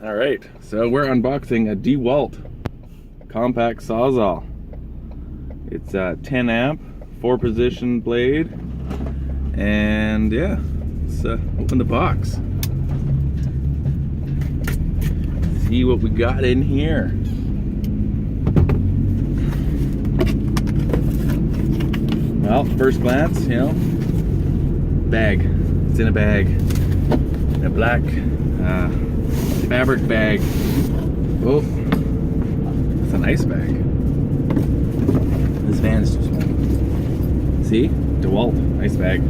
All right, so we're unboxing a Dewalt compact sawzall. It's a 10 amp, 4-position blade, and yeah, let's open the box. See what we got in here. Well, first glance, you know, bag. It's in a bag, a black fabric bag. Oh, it's a nice bag. This van is too small. See? DeWalt, nice bag.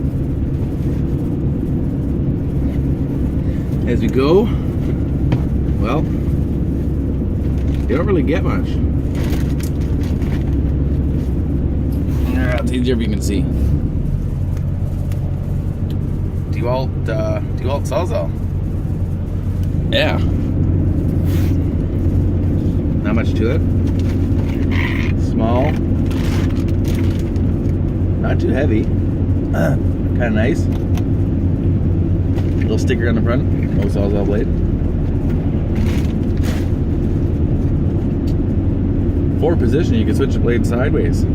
As we go, well, you don't really get much. It's easier if you can see. Dewalt sawzall. Yeah. Not much to it. Small. Not too heavy. Kind of nice. Little sticker on the front. No sawzall blade. 4-position, you can switch the blade sideways.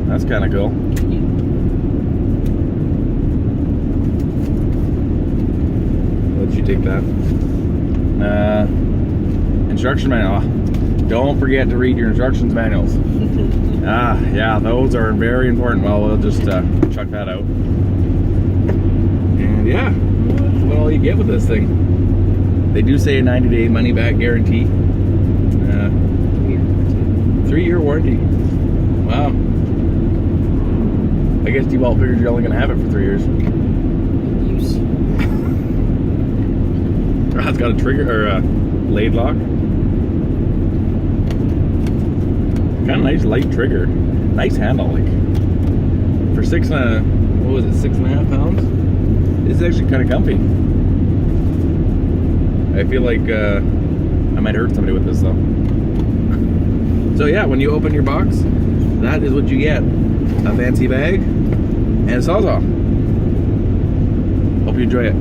That's kind of cool. Let you take that. Instruction manual. Don't forget to read your instructions manuals. Yeah, those are very important. Well, we'll just chuck that out. And yeah, that's about all you get with this thing. They do say a 90-day money-back guarantee. 3-year warranty. Wow. I guess Dewalt figures you're only going to have it for 3 years. Use. It's got a trigger or a blade lock. Kind of nice light trigger. Nice handle, like for 6.5 pounds. This is actually kind of comfy. I feel like I might hurt somebody with this though. So yeah, when you open your box, that is what you get. A fancy bag and a sawzall. Hope you enjoy it.